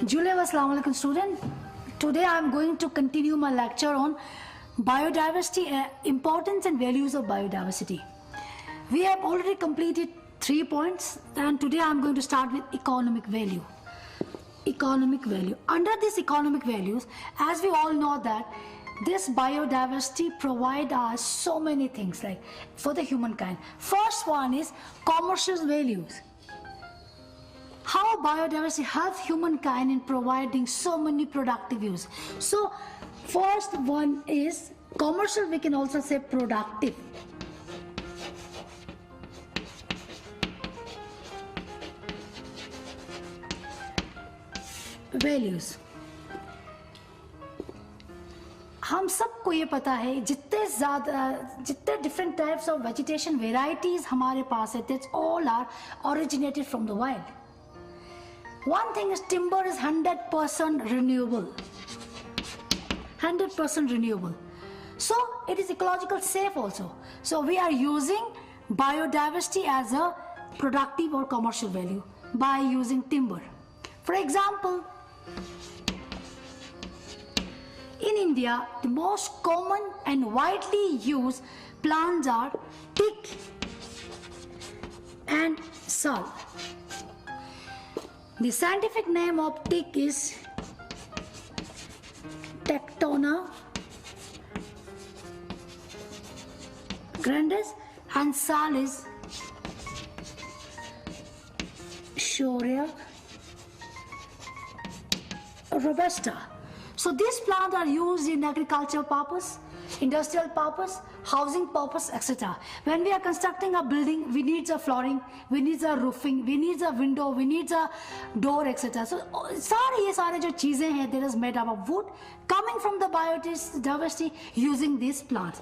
Julay, assalamu alaikum student. Today I am going to continue my lecture on biodiversity, importance and values of biodiversity. We have already completed 3 points and today I am going to start with economic value. Economic value. Under these economic values, as we all know that this biodiversity provide us so many things like for the humankind. First one is commercial values. How biodiversity helps humankind in providing so many productive use. So first one is commercial, we can also say productive. Values. हम सबको ये पता है जितने different types of vegetation varieties हमारे पास है, that's all are originated from the wild. One thing is timber is 100% renewable. 100% renewable. So it is ecological safe also. So we are using biodiversity as a productive or commercial value by using timber. For example, in India, the most common and widely used plants are teak and sal. The scientific name of teak is Tectona grandis and sal is Shorea robusta. So these plants are used in agricultural purpose, industrial purpose, housing purpose, etc. When we are constructing a building, we need a flooring, we need a roofing, we need a window, we need a door, etc. So सारे ये सारे जो चीजें हैं, that is made up of wood coming from the biodiversity using these plants.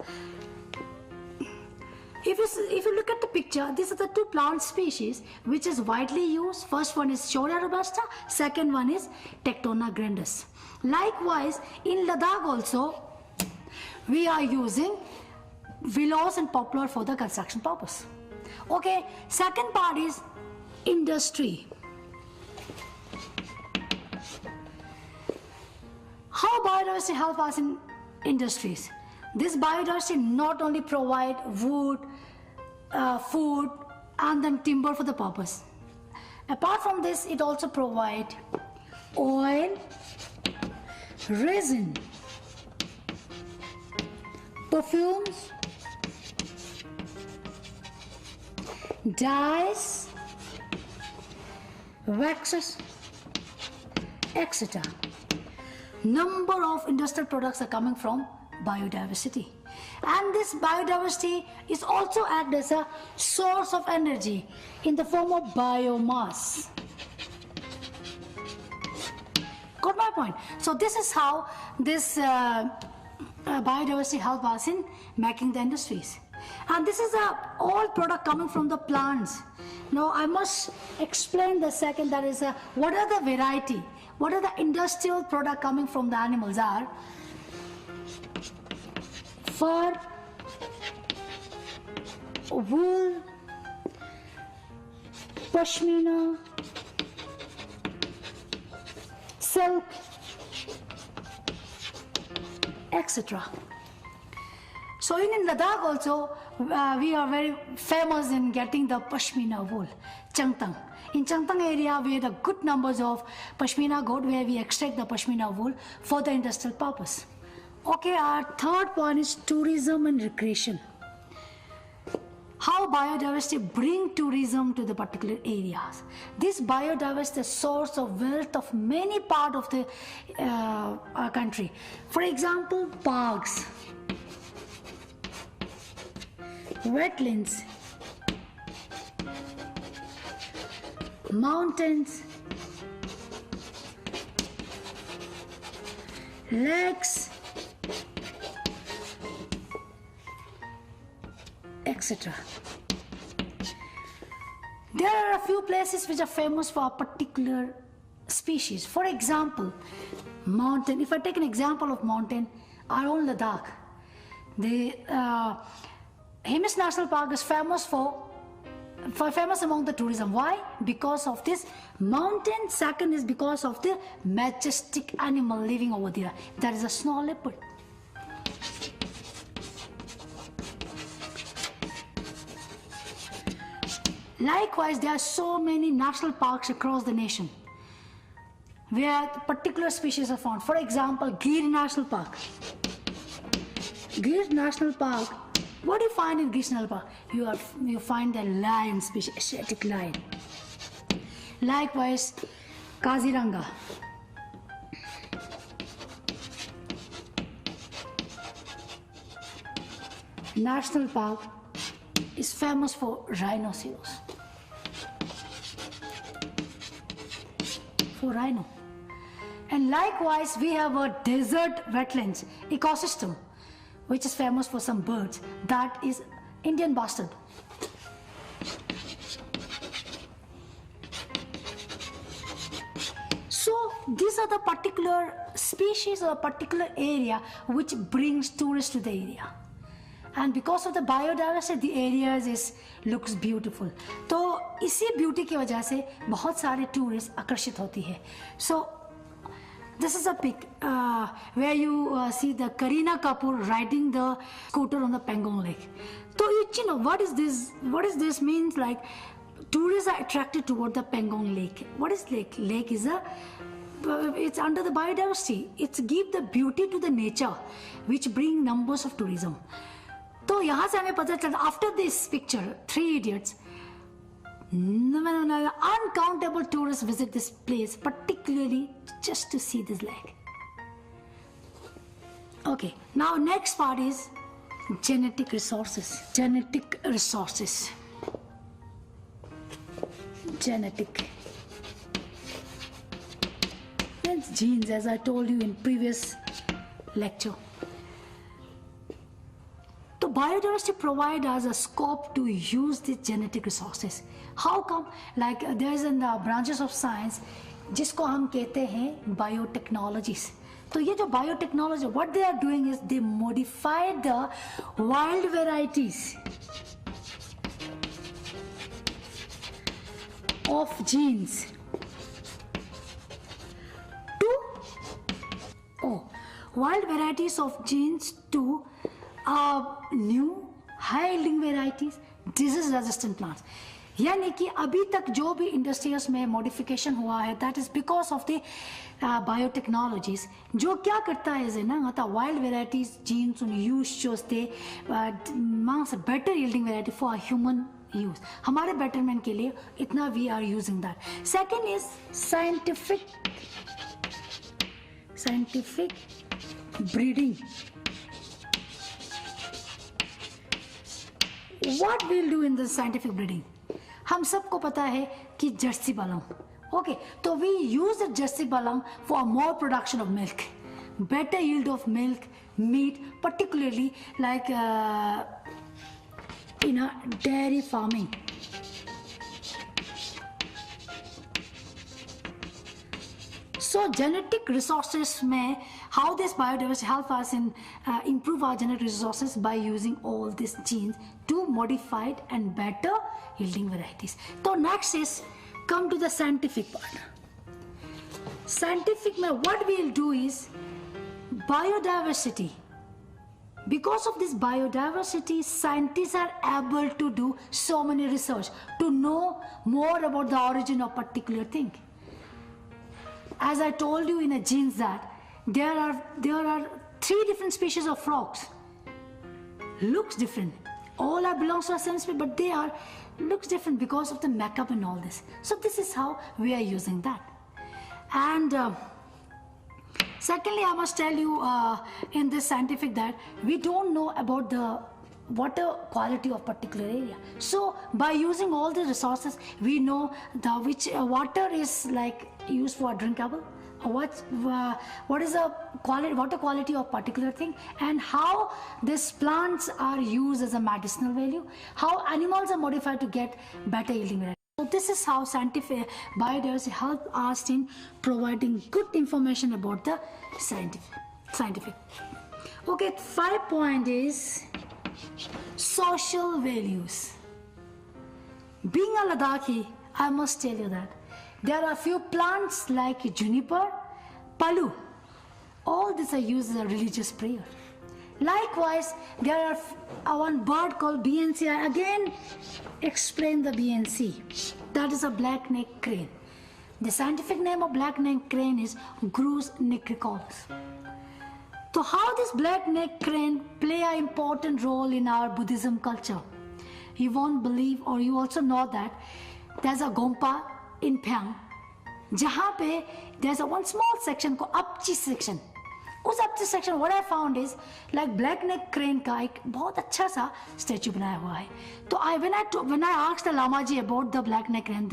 If you look at the picture, these are the two plant species which is widely used. First one is Shorea robusta, second one is Tectona grandis. Likewise, in Ladakh also, we are using willows and poplar for the construction purpose. Okay, second part is industry. How biodiversity help us in industries? This biodiversity not only provide wood, food and then timber for the purpose. Apart from this, it also provide oil, resin, perfumes, dyes, waxes, etc. Number of industrial products are coming from biodiversity, and this biodiversity is also act as a source of energy in the form of biomass. Got my point? So this is how this biodiversity helps us in making the industries, and this is a all product coming from the plants. Now I must explain the second, that is what are the variety, what are the industrial product coming from the animals are fur, wool, pashmina, silk, etc. So in Ladakh also, we are very famous in getting the pashmina wool, Changtang. In Changtang area, we have good numbers of pashmina goat where we extract the pashmina wool for the industrial purpose. Okay, our third point is tourism and recreation. How biodiversity bring tourism to the particular areas. This biodiversity is a source of wealth of many parts of the country. For example, parks, wetlands, mountains, lakes, etc. There are a few places which are famous for a particular species. For example, mountain. If I take an example of mountain, our own Ladakh, the Hemis National Park is famous for famous among the tourism. Why? Because of this mountain. Second is because of the majestic animal living over there. That is a snow leopard. Likewise, there are so many national parks across the nation where particular species are found. For example, Gir National Park. Gir National Park. What do you find in Gir National Park? You find the lion species, Asiatic lion. Likewise, Kaziranga. National Park is famous for rhinoceros. For rhino. And likewise, we have a desert wetlands ecosystem, which is famous for some birds. That is Indian bustard. So these are the particular species or particular area which brings tourists to the area. And because of the biodiversity, the areas looks beautiful. तो इसी beauty की वजह से बहुत सारे tourists आकर्षित होती है. So this is a pic where you see the Kareena Kapoor riding the scooter on the Pangong Lake. So you know what is this? What is this means? Like tourists are attracted toward the Pangong Lake. What is lake? Lake is it's under the biodiversity. It's give the beauty to the nature, which bring numbers of tourism. तो यहाँ से हमें पता चलता after this picture, 3 Idiots, uncountable tourists visit this place, particularly just to see this lake. Okay, now next part is genetic resources. Genetic resources. Genetic. That's genes, as I told you in previous lecture. So biodiversity provides us a scope to use these genetic resources. How come? Like there is in the branches of science, जिसको हम कहते हैं biotechnologies. तो ये जो biotechnology, what they are doing is they modify the wild varieties of genes to wild varieties of genes to new high yielding varieties, disease resistant plants. यानी कि अभी तक जो भी इंडस्ट्रीज में मॉडिफिकेशन हुआ है that is because of the biotechnologies जो क्या करता है ना आता वाइल्ड वेराइटीज जीन्स यूज चोस्ते मांस better yielding variety for human use हमारे बेटरमेंट के लिए इतना we are using that. Second is scientific breeding. What we'll do in the scientific breeding? हम सबको पता है कि जर्सी बलम. Okay, तो we use the jersey balam for more production of milk, better yield of milk, meat, particularly like in a dairy farming. So genetic resources may, how this biodiversity help us in improve our genetic resources by using all these genes to modified and better yielding varieties. So next is come to the scientific part. Scientific, what we'll do is biodiversity. Because of this biodiversity, scientists are able to do so many research to know more about the origin of particular thing. As I told you in a genes that there are 3 different species of frogs. Looks different. All are belongs to the same species, but they are looks different because of the makeup and all this. So this is how we are using that. And secondly, I must tell you in this scientific that we don't know about the water quality of particular area. So by using all the resources, we know which water is like used for drinkable, what is the water quality of particular thing, and how these plants are used as a medicinal value, how animals are modified to get better yielding varieties. So this is how scientific biodiversity help us in providing good information about the scientific. Okay, 5 point is social values. Being a Ladakhi, I must tell you that there are few plants like juniper, palu. All these are used as a religious prayer. Likewise, there are one bird called BNC. I again explain the BNC. That is a black-necked crane. The scientific name of black-necked crane is Grus nicricollis. So how this black-necked crane play an important role in our Buddhism culture? You won't believe, or you also know that there's a Gompa in Phang, जहाँ पे there's a one small section called Apchi section. उस Apchi section what I found is like black-necked crane का एक बहुत अच्छा सा statue बनाया हुआ है. तो when I asked the Lama ji about the black-necked crane,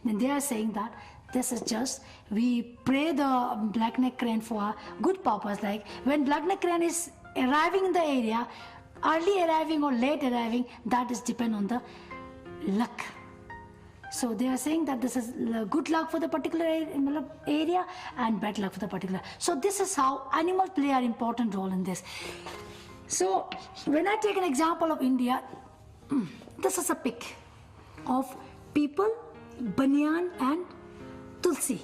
they are saying that this is just we pray the black-necked crane for a good purpose. Like when black-necked crane is arriving in the area, early arriving or late arriving, that is depend on the luck. So they are saying that this is good luck for the particular area and bad luck for the particular. So this is how animals play an important role in this. So when I take an example of India, this is a pic of people, banyan and tulsi.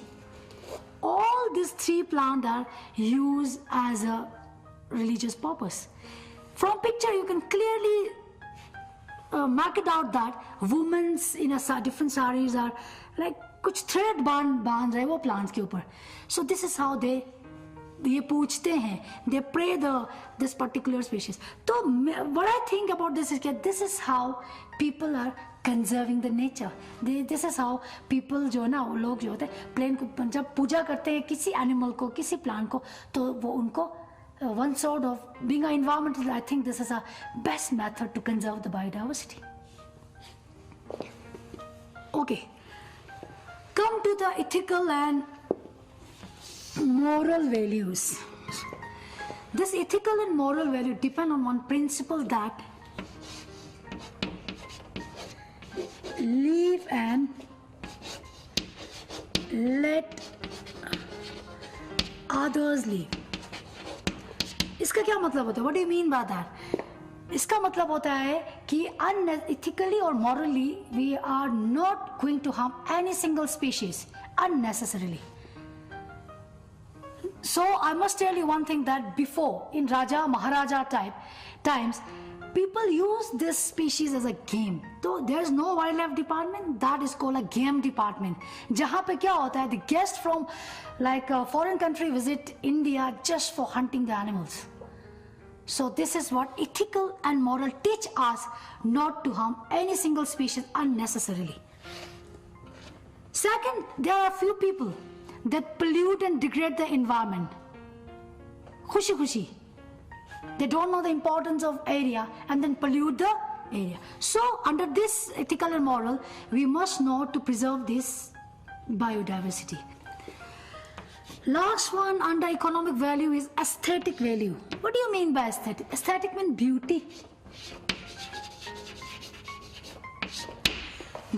All these three plants are used as a religious purpose. From picture you can clearly mark it out that women's in a different sarees are like कुछ thread बांध रहे वो plants के ऊपर. So this is how they ये पूछते हैं, they pray this particular species. तो what I think about this is that this is how people are conserving the nature. This is how people जो ना वो लोग जो होते हैं प्लेन को जब पूजा करते हैं किसी animal को किसी plant को तो वो उनको one sort of being an environmentalist, I think this is a best method to conserve the biodiversity. Okay, come to the ethical and moral values. This ethical and moral value depend on one principle that live and let others live. इसका क्या मतलब होता है? What do you mean by that? इसका मतलब होता है कि unethically or morally we are not going to harm any single species unnecessarily. So I must tell you one thing that before in Raja Maharaja times people use this species as a game. So there is no wildlife department, that is called a game department. जहाँ पे क्या होता है? The guests from like a foreign country visit India just for hunting the animals. So this is what ethical and moral teach us not to harm any single species unnecessarily. Second, there are few people that pollute and degrade the environment. Khushi. They don't know the importance of area and then pollute the area. So under this ethical and moral, we must know to preserve this biodiversity. Last one under economic value is aesthetic value. What do you mean by aesthetic? Aesthetic means beauty.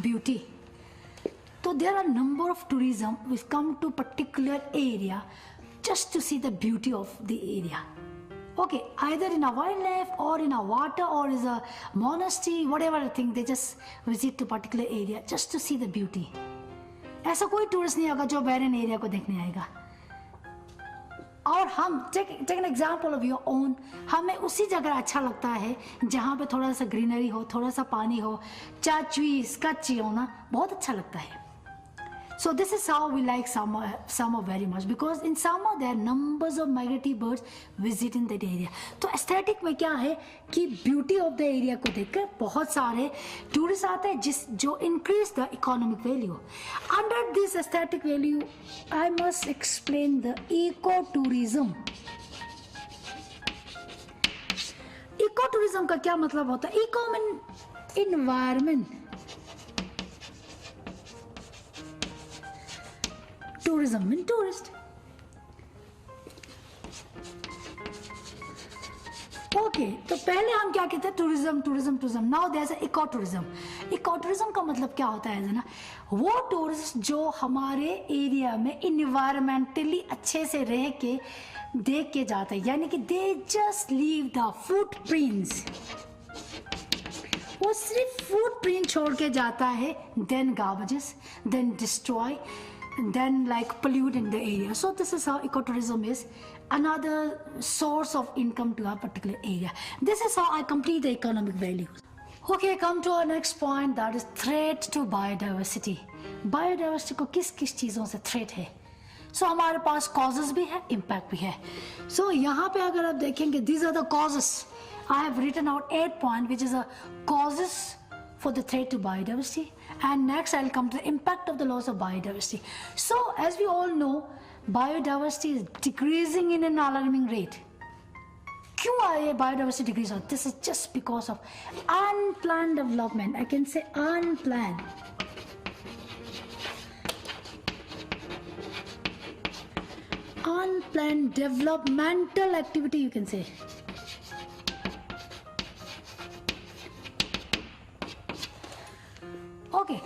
Beauty. So there are a number of tourism which come to particular area just to see the beauty of the area. Okay, either in a wildlife or in a water or is a monastery, whatever thing, they just visit to particular area just to see the beauty. ऐसा कोई tourist नहीं होगा जो बैरन area को देखने आएगा. और हम take an example of your own, हमें उसी जगह अच्छा लगता है जहाँ पे थोड़ा सा ग्रीनरी हो, थोड़ा सा पानी हो, trees कच्ची हो ना, बहुत अच्छा लगता है. So this is how we like summer very much because in summer there are numbers of migratory birds visiting that area. तो aesthetic में क्या है कि beauty of the area को देखकर बहुत सारे tourists आते हैं जो increase the economic value. Under this aesthetic value, I must explain the ecotourism. Ecotourism का क्या मतलब होता है? Eco means environment. Tourism means tourist. Okay, तो पहले हम क्या कहते हैं? tourism. Now there's an ecotourism. Ecotourism का मतलब क्या होता है ना? वो टूरिस्ट जो हमारे एरिया में इन्वायरमेंटली अच्छे से रह के देख के जाते हैं, यानी कि they just leave the footprints वो सिर्फ फुटप्रिंट छोड़ के जाता है, then garbages, then destroy, then like pollute in the area. So this is how ecotourism is another source of income to a particular area. This is how I complete the economic values. Okay, come to our next point, that is threat to biodiversity. Biodiversity को किस किस चीज़ों से threat है? So हमारे पास causes भी है, impact भी है. So यहाँ पे अगर आप देखेंगे, these are the causes. I have written out 8 points, which is a causes for the threat to biodiversity. And next I'll come to the impact of the loss of biodiversity. So as we all know, biodiversity is decreasing in an alarming rate. क्यों आए biodiversity decrease? This is just because of unplanned development. I can say unplanned. Unplanned developmental activity, you can say. Okay,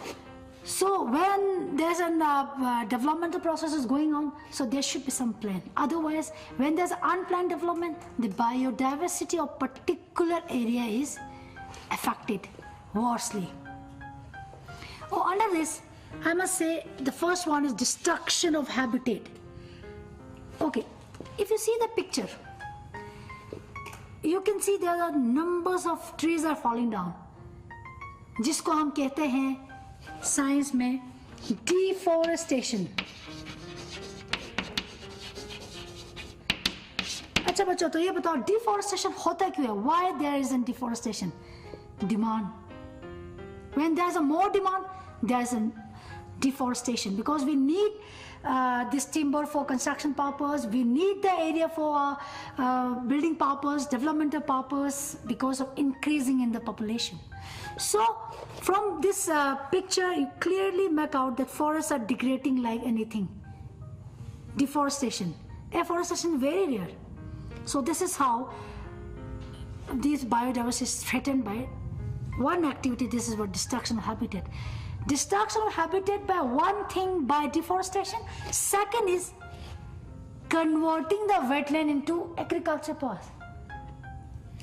so when there's a developmental process is going on, so there should be some plan. Otherwise, when there's unplanned development, the biodiversity of particular area is affected worstly. Oh, under this, I must say the first one is destruction of habitat. Okay, if you see the picture, you can see there are numbers of trees are falling down, जिसको हम कहते हैं science में deforestation. अच्छा बच्चों, तो ये बताओ डिफॉरेस्टेशन होता क्यों है? Why there is a deforestation? Demand. When there is a more demand, there is a deforestation, because we need this timber for construction purpose, we need the area for building purpose, developmental purpose, because of increasing in the population. So from this picture you clearly make out that forests are degrading like anything. Deforestation, afforestation is very rare. So this is how this biodiversity is threatened by one activity. This is what destruction of habitat. Destruction of habitat by one thing, by deforestation. Second is converting the wetland into agriculture path.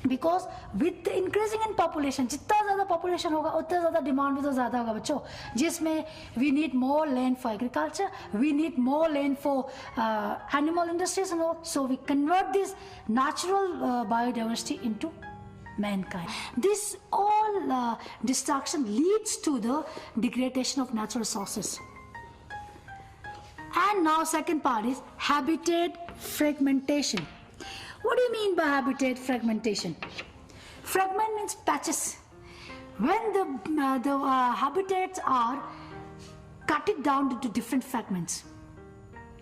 Because with the increasing in population, जितना ज़्यादा population होगा उतना ज़्यादा demand भी तो ज़्यादा होगा बच्चों, जिसमें we need more land for agriculture, we need more land for animal industries and all. So we convert this natural biodiversity into mankind. This all destruction leads to the degradation of natural resources. And now second part is habitat fragmentation. What do you mean by habitat fragmentation? Fragment means patches. When the habitats are cut it down into different fragments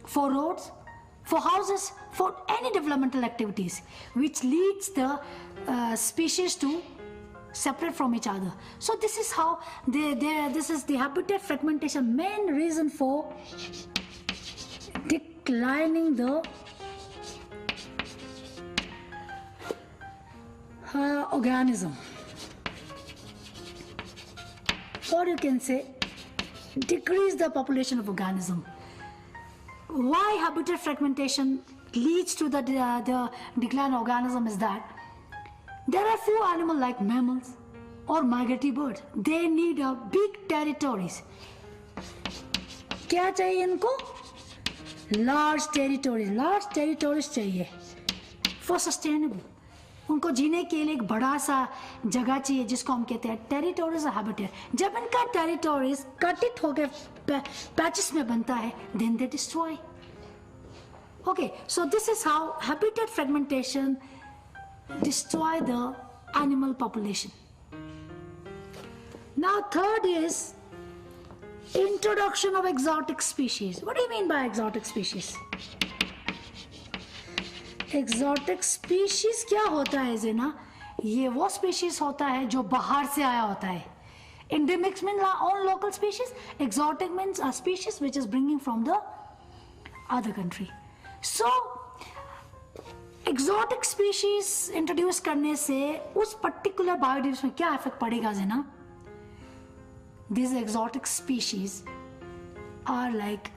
for roads, for houses, for any developmental activities, which leads the species to separate from each other. So this is how this is the habitat fragmentation, main reason for declining the organism, or you can say decrease the population of organism. Why habitat fragmentation leads to the decline of organism is that there are few animals like mammals or migratory birds. They need a big territories. क्या चाहिए इनको? Large territories. Large territories चाहिए for sustainable. उनको जीने के लिए एक बड़ा सा जगह चाहिए जिसको हम कहते हैं टेरिटोरीज हैबिटेट. जब इनका टेरिटोरीज कटित होकर पैचेस में बनता है, then they destroy. Okay, so this is how habitat fragmentation destroy the animal population. Now third is introduction of exotic species. What do you mean by exotic species? Exotic species क्या होता है ज़ेना? ये वो species होता है जो बाहर से आया होता है. Endemic means our own local species. Exotic means a species which is bringing from the other country. So exotic species introduce करने से उस particular biodiversity में क्या effect पड़ेगा ज़ेना? These exotic species are like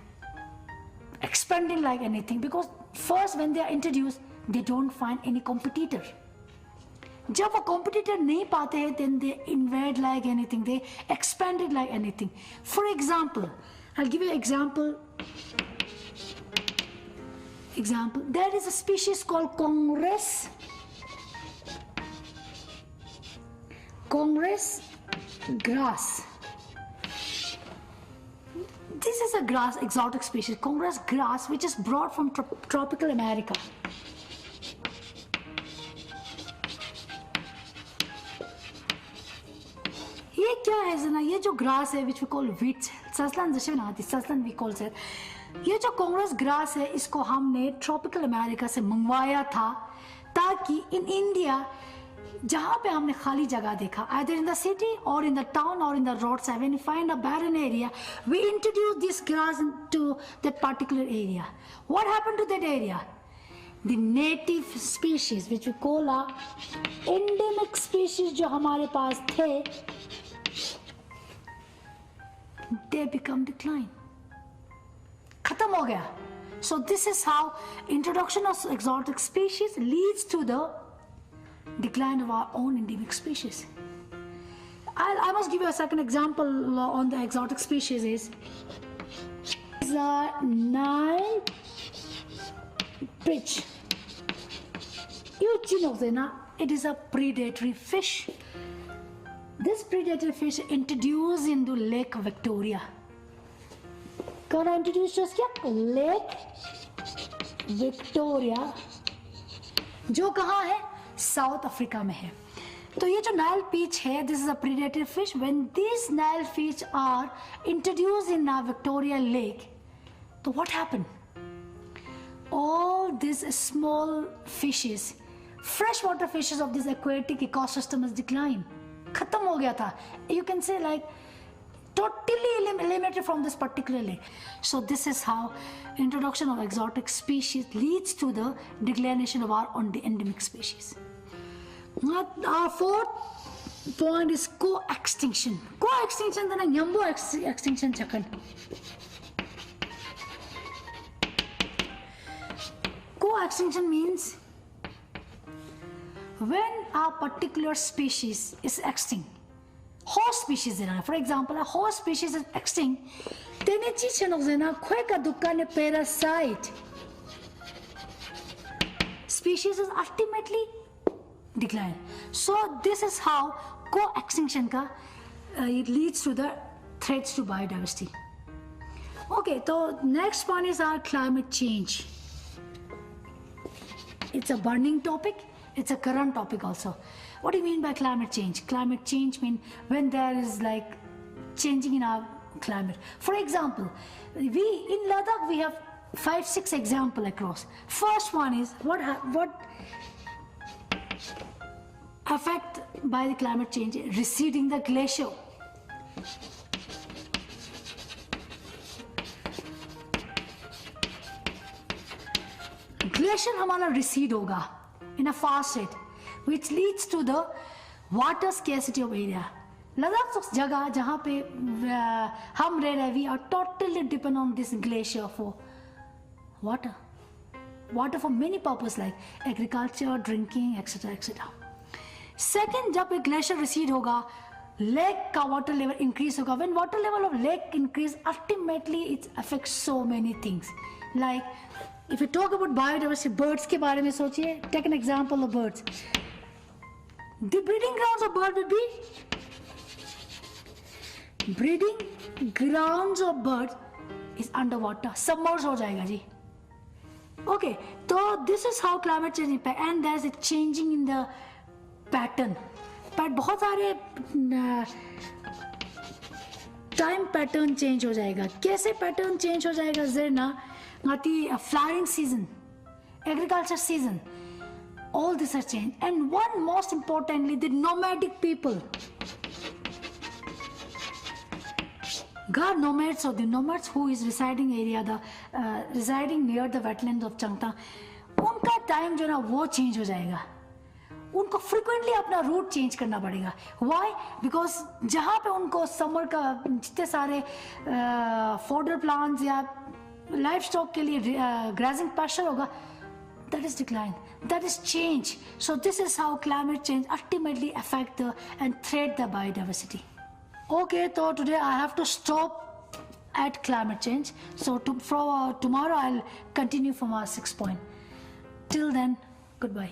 expanding like anything, because first when they are introduced they don't find any competitor. जब वो competitor नहीं पाते हैं then they invade like anything, they expanded like anything. For example, I'll give you an example. There is a species called Congress grass. This is a grass, exotic species, Congress grass, which is brought from tropical America. ये क्या है ना, ये जो grass है which we call wheat, ससलन जैसे बनाती ससलन we call it. ये जो कांग्रेस ग्रास है इसको हमने ट्रॉपिकल अमेरिका से मंगवाया था ताकि इन इंडिया जहाँ पे हमने खाली जगह देखा, either in the city or in the town or in the roadside, when you find a barren area, we introduce this grass into that particular area. What happened to that area? The native species, which we call a endemic species, जो हमारे पास थे, they become decline. खत्म हो गया. So this is how introduction of exotic species leads to the decline of our own endemic species. I must give you a second example on the exotic species is the Nile perch. You know that it is a predatory fish. This predatory fish introduced into Lake Victoria. कौन introduce किया? Lake Victoria, जो कहाँ है? South Africa में है. तो ये जो नाइल पीच है, this is a predatory fish. When this Nile fish are introduced in Victoria lake, तो what happen? All these small fishes, freshwater fishes of this aquatic ecosystem has declined. खत्म हो गया था. You can say like totally eliminated from this particular lake. So this is how introduction of exotic species leads to the declination of our endemic species. Our fourth point is co-extinction. Co-extinction then a nyambo extinction chakan. Co-extinction means when a particular species is extinct, host species is, for example, a host species is extinct, then it is a parasite. Species is ultimately decline. So this is how co-extinction it leads to the threats to biodiversity. Okay, so next one is our climate change. It's a burning topic. It's a current topic also. What do you mean by climate change? Climate change means when there is like changing in our climate. For example, we in Ladakh we have 5-6 examples across. First one is what affect by the climate change? Receding the glacier. Glacier हमारा recede होगा in a fast rate, which leads to the water scarcity of area. Ladakh उस जगह जहाँ पे हम रह रहे, we are totally dependent on this glacier for water. Water for many purposes like agriculture, drinking, etc. etc. Second, जब एक glacier recede होगा, lake का water level increase होगा. When water level of lake increase, ultimately it affects so many things. Like if you talk about biodiversity, birds के बारे में सोचिए. Take an example of birds. The breeding grounds of birds would be is underwater. Submerged हो जाएगा जी. Okay, so this is how climate change impact, and there's a changing in the pattern. But बहुत सारे time pattern change हो जाएगा. कैसे pattern change हो जाएगा? ज़रा आती flowering season, agriculture season, all this are changed. And one most importantly, the nomadic people. God nomads, or the nomads who is residing area, residing near the wetlands of Changtang, उनका time जो ना वो change हो जाएगा. उनको frequently अपना route change करना पड़ेगा. Why? Because जहाँ पे उनको summer का जितने सारे fodder plants या लाइफ स्टॉक के लिए ग्राजिंग pasture होगा, That is decline. That is change. So this is how climate change ultimately affect and threat the biodiversity. Okay, so today I have to stop at climate change. So tomorrow I'll continue from our 6th point. Till then, goodbye.